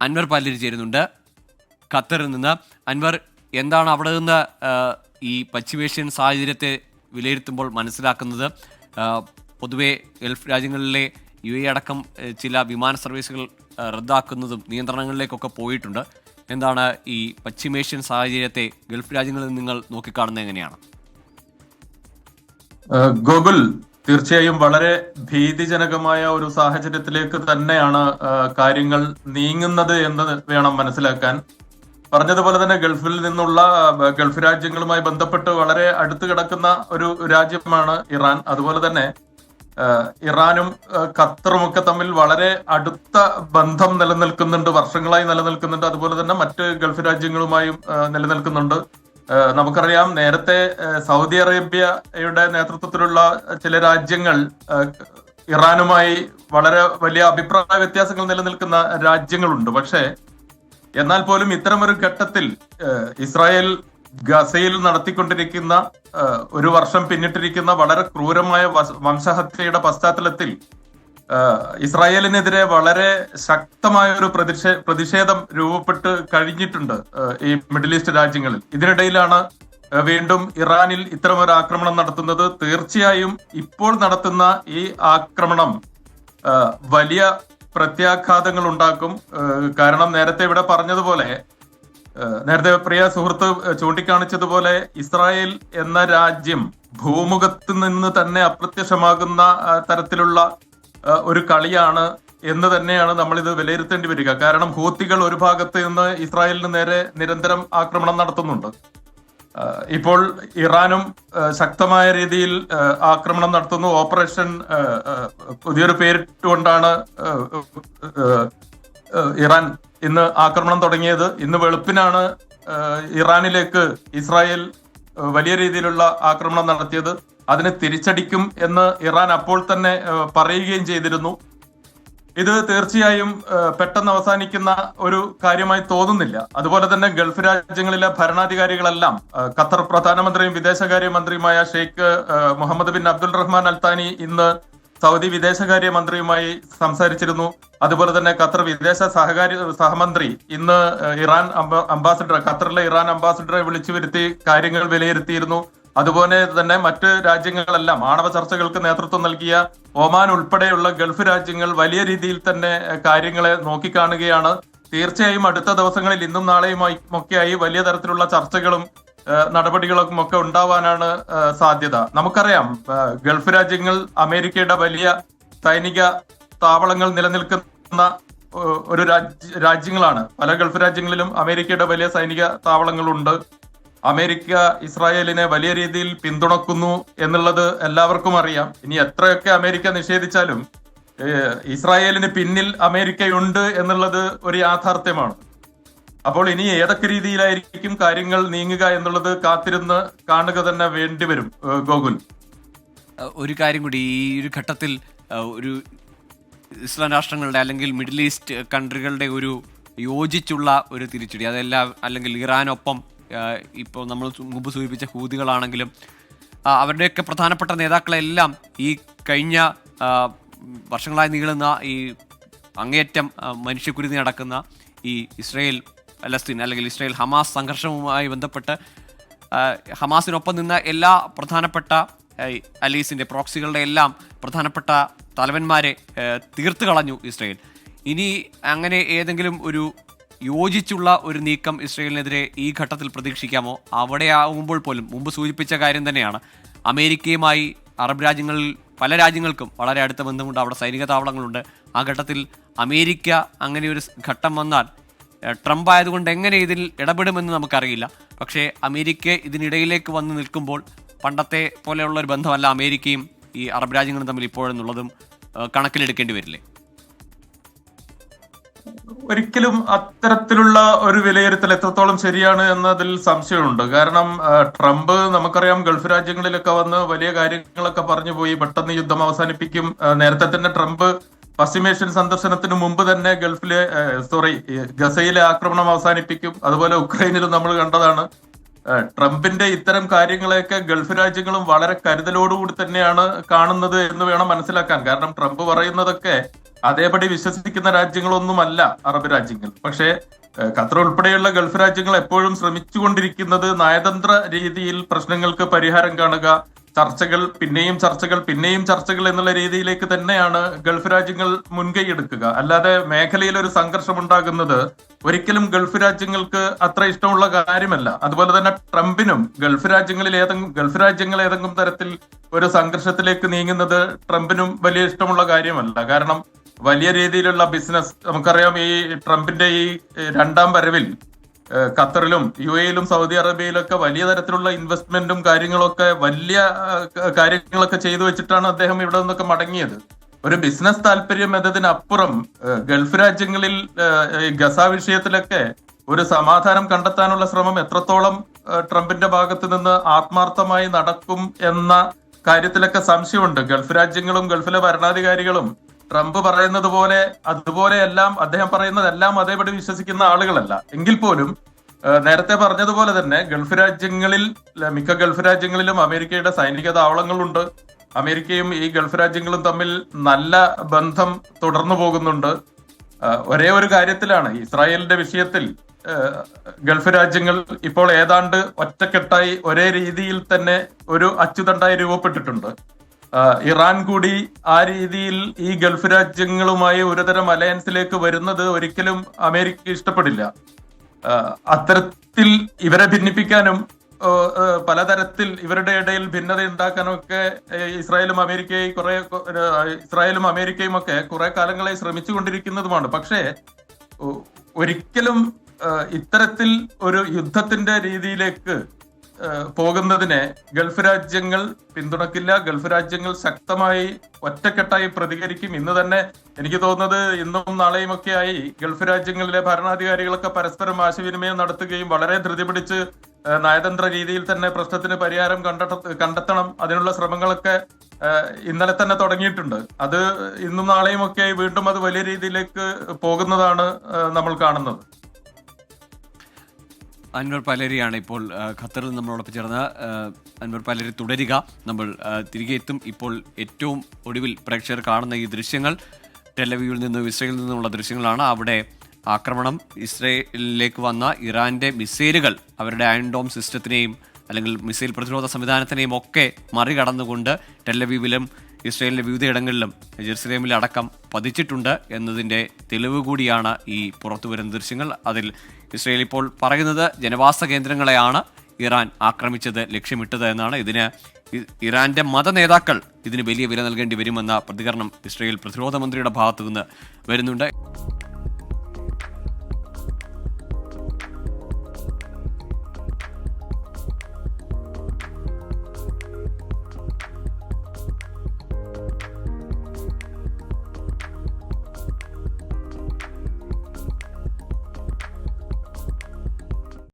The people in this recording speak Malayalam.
അൻവർ പാലിൽ ചേരുന്നുണ്ട് ഖത്തറിൽ നിന്ന്. അൻവർ, എന്താണ് അവിടെ നിന്ന് ഈ പശ്ചിമേഷ്യൻ സാഹചര്യത്തെ വിലയിരുത്തുമ്പോൾ മനസ്സിലാക്കുന്നത്? പൊതുവെ ഗൾഫ് രാജ്യങ്ങളിലെ UAE അടക്കം ചില വിമാന സർവീസുകൾ റദ്ദാക്കുന്നതും നിയന്ത്രണങ്ങളിലേക്കൊക്കെ പോയിട്ടുണ്ട്. എന്താണ് ഈ പശ്ചിമേഷ്യൻ സാഹചര്യത്തെ ഗൾഫ് രാജ്യങ്ങളിൽ നിങ്ങൾ നോക്കിക്കാണുന്നത് എങ്ങനെയാണ്? ഗോകുൽ, തീർച്ചയായും വളരെ ഭീതിജനകമായ ഒരു സാഹചര്യത്തിലേക്ക് തന്നെയാണ് കാര്യങ്ങൾ നീങ്ങുന്നത് എന്ന് വേണം മനസ്സിലാക്കാൻ. പറഞ്ഞതുപോലെ തന്നെ ഗൾഫിൽ നിന്നുള്ള ഗൾഫ് രാജ്യങ്ങളുമായി ബന്ധപ്പെട്ട് വളരെ അടുത്ത് കിടക്കുന്ന ഒരു രാജ്യമാണ് ഇറാൻ. അതുപോലെ തന്നെ ഇറാനും ഖത്തറും ഒക്കെ തമ്മിൽ വളരെ അടുത്ത ബന്ധം നിലനിൽക്കുന്നുണ്ട്, വർഷങ്ങളായി നിലനിൽക്കുന്നുണ്ട്. അതുപോലെ തന്നെ മറ്റ് ഗൾഫ് രാജ്യങ്ങളുമായും നിലനിൽക്കുന്നുണ്ട്. നമുക്കറിയാം, നേരത്തെ സൗദി അറേബ്യയുടെ നേതൃത്വത്തിലുള്ള ചില രാജ്യങ്ങൾ ഇറാനുമായി വളരെ വലിയ അഭിപ്രായ വ്യത്യാസങ്ങൾ നിലനിൽക്കുന്ന രാജ്യങ്ങളുണ്ട്. പക്ഷേ എന്നാൽ പോലും ഇത്തരമൊരു ഘട്ടത്തിൽ ഇസ്രായേൽ ഗസയിൽ നടത്തിക്കൊണ്ടിരിക്കുന്ന ഒരു വർഷം പിന്നിട്ടിരിക്കുന്ന വളരെ ക്രൂരമായ വംശഹത്യയുടെ പശ്ചാത്തലത്തിൽ ഇസ്രായേലിനെതിരെ വളരെ ശക്തമായ ഒരു പ്രതിഷേധം രൂപപ്പെട്ട് കഴിഞ്ഞിട്ടുണ്ട് ഈ മിഡിൽ ഈസ്റ്റ് രാജ്യങ്ങളിൽ. ഇതിനിടയിലാണ് വീണ്ടും ഇറാനിൽ ഇത്തരമൊരു ആക്രമണം നടത്തുന്നത്. തീർച്ചയായും ഇപ്പോൾ നടത്തുന്ന ഈ ആക്രമണം വലിയ പ്രത്യാഘാതങ്ങൾ ഉണ്ടാക്കും. കാരണം നേരത്തെ ഇവിടെ പറഞ്ഞതുപോലെ, നേരത്തെ പ്രിയ സുഹൃത്ത് ചൂണ്ടിക്കാണിച്ചതുപോലെ, ഇസ്രായേൽ എന്ന രാജ്യം ഭൂമുഖത്ത് നിന്ന് തന്നെ അപ്രത്യക്ഷമാകുന്ന തരത്തിലുള്ള ഒരു കളിയാണ് എന്ന് തന്നെയാണ് നമ്മൾ ഇത് വിലയിരുത്തേണ്ടി വരിക. കാരണം ഹൂത്തികൾ ഒരു ഭാഗത്ത് നിന്ന് ഇസ്രായേലിന് നേരെ നിരന്തരം ആക്രമണം നടത്തുന്നുണ്ട്. ഇപ്പോൾ ഇറാനും ശക്തമായ രീതിയിൽ ആക്രമണം നടത്തുന്നു. ഓപ്പറേഷൻ, പുതിയൊരു പേരിട്ടുകൊണ്ടാണ് ഇറാൻ ഇന്ന് ആക്രമണം തുടങ്ങിയത്. ഇന്ന് വെളുപ്പിനാണ് ഇറാനിലേക്ക് ഇസ്രായേൽ വലിയ രീതിയിലുള്ള ആക്രമണം നടത്തിയത്. അതിന് തിരിച്ചടിക്കും എന്ന് ഇറാൻ അപ്പോൾ തന്നെ പറയുകയും ചെയ്തിരുന്നു. ഇത് തീർച്ചയായും പെട്ടെന്ന് അവസാനിക്കുന്ന ഒരു കാര്യമായി തോന്നുന്നില്ല. അതുപോലെ തന്നെ ഗൾഫ് രാജ്യങ്ങളിലെ ഭരണാധികാരികളെല്ലാം, ഖത്തർ പ്രധാനമന്ത്രിയും വിദേശകാര്യമന്ത്രിയുമായ ഷെയ്ഖ് മുഹമ്മദ് ബിൻ അബ്ദുൽ റഹ്മാൻ അൽത്താനി ഇന്ന് സൗദി വിദേശകാര്യ മന്ത്രിയുമായി സംസാരിച്ചിരുന്നു. അതുപോലെ തന്നെ ഖത്തർ വിദേശ സഹമന്ത്രി ഇന്ന് ഇറാൻ അംബാസിഡർ, ഖത്തറിലെ ഇറാൻ അംബാസിഡറെ വിളിച്ചു വരുത്തി കാര്യങ്ങൾ വിലയിരുത്തിയിരുന്നു. അതുപോലെ തന്നെ മറ്റ് രാജ്യങ്ങളെല്ലാം ആണവ ചർച്ചകൾക്ക് നേതൃത്വം നൽകിയ ഒമാൻ ഉൾപ്പെടെയുള്ള ഗൾഫ് രാജ്യങ്ങൾ വലിയ രീതിയിൽ തന്നെ കാര്യങ്ങളെ നോക്കിക്കാണുകയാണ്. തീർച്ചയായും അടുത്ത ദിവസങ്ങളിൽ ഇന്നും നാളെയുമായി ഒക്കെയായി വലിയ തരത്തിലുള്ള ചർച്ചകളും നടപടികളും ഒക്കെ ഉണ്ടാവാനാണ് സാധ്യത. നമുക്കറിയാം, ഗൾഫ് രാജ്യങ്ങൾ അമേരിക്കയുടെ വലിയ സൈനിക താവളങ്ങൾ നിലനിൽക്കുന്ന ഒരു രാജ്യങ്ങളാണ്. പല ഗൾഫ് രാജ്യങ്ങളിലും അമേരിക്കയുടെ വലിയ സൈനിക താവളങ്ങളുണ്ട്. അമേരിക്ക ഇസ്രായേലിനെ വലിയ രീതിയിൽ പിന്തുണക്കുന്നു എന്നുള്ളത് എല്ലാവർക്കും അറിയാം. ഇനി എത്രയൊക്കെ അമേരിക്ക നിഷേധിച്ചാലും ഇസ്രായേലിന് പിന്നിൽ അമേരിക്കയുണ്ട് എന്നുള്ളത് ഒരു യാഥാർത്ഥ്യമാണ്. അപ്പോൾ ഇനി ഏതൊക്കെ രീതിയിലായിരിക്കും കാര്യങ്ങൾ നീങ്ങുക എന്നുള്ളത് കാത്തിരുന്ന് കാണുക തന്നെ വേണ്ടിവരും. ഗോകുൽ, ഒരു കാര്യം കൂടി, ഈ ഒരു ഘട്ടത്തിൽ ഒരു ഇസ്ലാം രാഷ്ട്രങ്ങളുടെ അല്ലെങ്കിൽ മിഡിൽ ഈസ്റ്റ് കൺട്രികളുടെ ഒരു യോജിച്ചുള്ള ഒരു തിരിച്ചടി, അതെല്ലാം അല്ലെങ്കിൽ ഇറാനൊപ്പം ഇപ്പോൾ നമ്മൾ മുമ്പ് സൂചിപ്പിച്ച ഹൂതികളാണെങ്കിലും അവരുടെയൊക്കെ പ്രധാനപ്പെട്ട നേതാക്കളെല്ലാം ഈ കഴിഞ്ഞ വർഷങ്ങളായി നീളുന്ന ഈ അങ്ങേയറ്റം മനുഷ്യക്കുരുതി നടക്കുന്ന ഈ ഇസ്രായേൽ പലസ്തീൻ അല്ലെങ്കിൽ ഇസ്രായേൽ ഹമാസ് സംഘർഷവുമായി ബന്ധപ്പെട്ട് ഹമാസിനൊപ്പം നിന്ന എല്ലാ പ്രധാനപ്പെട്ട അലീസിൻ്റെ പ്രോക്സികളുടെ എല്ലാം പ്രധാനപ്പെട്ട തലവന്മാരെ തീർത്തു കളഞ്ഞു ഇസ്രായേൽ. ഇനി അങ്ങനെ ഏതെങ്കിലും ഒരു യോജിച്ചുള്ള ഒരു നീക്കം ഇസ്രായേലിനെതിരെ ഈ ഘട്ടത്തിൽ പ്രതീക്ഷിക്കാമോ? അവിടെ ആകുമ്പോൾ പോലും മുമ്പ് സൂചിപ്പിച്ച കാര്യം തന്നെയാണ്, അമേരിക്കയുമായി അറബ് രാജ്യങ്ങളിൽ പല രാജ്യങ്ങൾക്കും വളരെ അടുത്ത ബന്ധമുണ്ട്, അവിടെ സൈനിക താവളങ്ങളുണ്ട്. ആ ഘട്ടത്തിൽ അമേരിക്ക അങ്ങനെ ഒരു ഘട്ടം വന്നാൽ, ട്രംപ് ആയതുകൊണ്ട് എങ്ങനെ ഇതിൽ ഇടപെടുമെന്ന് നമുക്കറിയില്ല. പക്ഷേ അമേരിക്ക ഇതിനിടയിലേക്ക് വന്ന് നിൽക്കുമ്പോൾ പണ്ടത്തെ പോലെയുള്ള ഒരു ബന്ധമല്ല അമേരിക്കയും ഈ അറബ് രാജ്യങ്ങളും തമ്മിൽ ഇപ്പോഴെന്നുള്ളതും കണക്കിലെടുക്കേണ്ടി വരില്ലേ? ഒരിക്കലും അത്തരത്തിലുള്ള ഒരു വിലയിരുത്തൽ എത്രത്തോളം ശരിയാണ് എന്നതിൽ സംശയമുണ്ട്. കാരണം ട്രംപ് നമുക്കറിയാം ഗൾഫ് രാജ്യങ്ങളിലൊക്കെ വന്ന് വലിയ കാര്യങ്ങളൊക്കെ പറഞ്ഞു പോയി, പെട്ടെന്ന് യുദ്ധം അവസാനിപ്പിക്കും. നേരത്തെ തന്നെ ട്രംപ് പശ്ചിമേഷ്യൻ സന്ദർശനത്തിന് മുമ്പ് തന്നെ ഗസയിലെ ആക്രമണം അവസാനിപ്പിക്കും. അതുപോലെ ഉക്രൈനിലും നമ്മൾ കണ്ടതാണ്. ട്രംപിന്റെ ഇത്തരം കാര്യങ്ങളെയൊക്കെ ഗൾഫ് രാജ്യങ്ങളും വളരെ കരുതലോടുകൂടി തന്നെയാണ് കാണുന്നത് എന്ന് വേണം മനസ്സിലാക്കാൻ. കാരണം ട്രംപ് പറയുന്നതൊക്കെ അതേപടി വിശ്വസിക്കുന്ന രാജ്യങ്ങളൊന്നുമല്ല അറബ് രാജ്യങ്ങൾ. പക്ഷേ ഖത്തർ ഉൾപ്പെടെയുള്ള ഗൾഫ് രാജ്യങ്ങൾ എപ്പോഴും ശ്രമിച്ചുകൊണ്ടിരിക്കുന്നത് നയതന്ത്ര രീതിയിൽ പ്രശ്നങ്ങൾക്ക് പരിഹാരം കാണുക, ചർച്ചകൾ പിന്നെയും ചർച്ചകൾ പിന്നെയും ചർച്ചകൾ എന്നുള്ള രീതിയിലേക്ക് തന്നെയാണ് ഗൾഫ് രാജ്യങ്ങൾ മുൻകൈ എടുക്കുക. അല്ലാതെ മേഖലയിൽ ഒരു സംഘർഷം ഉണ്ടാകുന്നത് ഒരിക്കലും ഗൾഫ് രാജ്യങ്ങൾക്ക് അത്ര ഇഷ്ടമുള്ള കാര്യമല്ല. അതുപോലെ തന്നെ ട്രംപിനും ഗൾഫ് രാജ്യങ്ങൾ ഏതെങ്കിലും തരത്തിൽ ഒരു സംഘർഷത്തിലേക്ക് നീങ്ങുന്നത് ട്രംപിനും വലിയ ഇഷ്ടമുള്ള കാര്യമല്ല. കാരണം വലിയ രീതിയിലുള്ള ബിസിനസ്, നമുക്കറിയാം ഈ ട്രംപിന്റെ ഈ രണ്ടാം വരവിൽ ഖത്തറിലും UAE-യിലും സൗദി അറേബ്യയിലൊക്കെ വലിയ തരത്തിലുള്ള ഇൻവെസ്റ്റ്മെന്റും കാര്യങ്ങളൊക്കെ വലിയ കാര്യങ്ങളൊക്കെ ചെയ്തു വെച്ചിട്ടാണ് അദ്ദേഹം ഇവിടെ നിന്നൊക്കെ മടങ്ങിയത്. ഒരു ബിസിനസ് താല്പര്യം എന്നതിനപ്പുറം ഗൾഫ് രാജ്യങ്ങളിൽ ഗസ വിഷയത്തിലൊക്കെ ഒരു സമാധാനം കണ്ടെത്താനുള്ള ശ്രമം എത്രത്തോളം ട്രംപിന്റെ ഭാഗത്ത് നിന്ന് ആത്മാർത്ഥമായി നടക്കും എന്ന കാര്യത്തിലൊക്കെ സംശയമുണ്ട്. ഗൾഫ് രാജ്യങ്ങളും ഗൾഫിലെ ഭരണാധികാരികളും ട്രംപ് പറയുന്നത് പോലെ അതുപോലെയെല്ലാം അദ്ദേഹം പറയുന്നതെല്ലാം അതേപടി വിശ്വസിക്കുന്ന ആളുകളല്ല. എങ്കിൽ പോലും നേരത്തെ പറഞ്ഞതുപോലെ തന്നെ മിക്ക ഗൾഫ് രാജ്യങ്ങളിലും അമേരിക്കയുടെ സൈനിക താവളങ്ങളുണ്ട്. അമേരിക്കയും ഈ ഗൾഫ് രാജ്യങ്ങളും തമ്മിൽ നല്ല ബന്ധം തുടർന്നു പോകുന്നുണ്ട്. ഒരേ ഒരു കാര്യത്തിലാണ്, ഇസ്രായേലിന്റെ വിഷയത്തിൽ ഗൾഫ് രാജ്യങ്ങൾ ഇപ്പോൾ ഏതാണ്ട് ഒറ്റക്കെട്ടായി ഒരേ രീതിയിൽ തന്നെ ഒരു അച്ചുതണ്ടായി രൂപപ്പെട്ടിട്ടുണ്ട്. ഇറാൻ കൂടി ആ രീതിയിൽ ഈ ഗൾഫ് രാജ്യങ്ങളുമായി ഒരുതരം അലയൻസിലേക്ക് വരുന്നത് ഒരിക്കലും അമേരിക്ക ഇഷ്ടപ്പെടില്ല. അത്തരത്തിൽ ഇവരെ ഭിന്നിപ്പിക്കാനും പലതരത്തിൽ ഇവരുടെ ഇടയിൽ ഭിന്നത ഉണ്ടാക്കാനും ഒക്കെ ഇസ്രായേലും അമേരിക്കയും ഒക്കെ കുറെ കാലങ്ങളായി ശ്രമിച്ചുകൊണ്ടിരിക്കുന്നതുമാണ്. പക്ഷേ ഒരിക്കലും ഇത്തരത്തിൽ ഒരു യുദ്ധത്തിന്റെ രീതിയിലേക്ക് പോകുന്നതിനെ ഗൾഫ് രാജ്യങ്ങൾ പിന്തുണക്കില്ല. ഗൾഫ് രാജ്യങ്ങൾ ശക്തമായി ഒറ്റക്കെട്ടായി പ്രതികരിക്കും. ഇന്ന് തന്നെ എനിക്ക് തോന്നുന്നത് ഇന്നും നാളെയും ഒക്കെ ആയി ഗൾഫ് രാജ്യങ്ങളിലെ ഭരണാധികാരികളൊക്കെ പരസ്പരം ആശയവിനിമയം നടത്തുകയും വളരെ ധൃതി പിടിച്ച് നയതന്ത്ര രീതിയിൽ തന്നെ പ്രശ്നത്തിന് പരിഹാരം കണ്ടെത്തണം, അതിനുള്ള ശ്രമങ്ങളൊക്കെ ഇന്നലെ തന്നെ തുടങ്ങിയിട്ടുണ്ട്. അത് ഇന്നും നാളെയും ഒക്കെ വീണ്ടും അത് വലിയ രീതിയിലേക്ക് പോകുന്നതാണ് നമ്മൾ കാണുന്നത്. അൻവർ പലേരിയാണ് ഇപ്പോൾ ഖത്തറിൽ നമ്മളോടൊപ്പം ചേർന്ന്. അൻവർ പലേരി തുടരുക, നമ്മൾ തിരികെ എത്തും. ഇപ്പോൾ ഏറ്റവും ഒടുവിൽ പ്രേക്ഷകർ കാണുന്ന ഈ ദൃശ്യങ്ങൾ ടെലവീവിൽ നിന്നും ഇസ്രയേലിൽ നിന്നുമുള്ള ദൃശ്യങ്ങളാണ്. അവിടെ ആക്രമണം, ഇസ്രയേലിലേക്ക് വന്ന ഇറാന്റെ മിസൈലുകൾ അവരുടെ അയൺ ഡോം സിസ്റ്റത്തിനെയും അല്ലെങ്കിൽ മിസൈൽ പ്രതിരോധ സംവിധാനത്തിനെയും ഒക്കെ മറികടന്നുകൊണ്ട് ടെലവീവിലും ഇസ്രയേലിലെ വിവിധയിടങ്ങളിലും ജെറുസലേമിലടക്കം പതിച്ചിട്ടുണ്ട് എന്നതിൻ്റെ തെളിവ് കൂടിയാണ് ഈ പുറത്തു വരുന്ന ദൃശ്യങ്ങൾ. അതിൽ ഇസ്രയേൽ ഇപ്പോൾ പറയുന്നത് ജനവാസ കേന്ദ്രങ്ങളെയാണ് ഇറാൻ ആക്രമിച്ചത്, ലക്ഷ്യമിട്ടത് എന്നാണ്. ഇതിന് ഇറാന്റെ മത നേതാക്കൾ ഇതിന് വലിയ വില നൽകേണ്ടി വരുമെന്ന പ്രതികരണം ഇസ്രയേൽ പ്രതിരോധ മന്ത്രിയുടെ ഭാഗത്തു നിന്ന് വരുന്നുണ്ട്.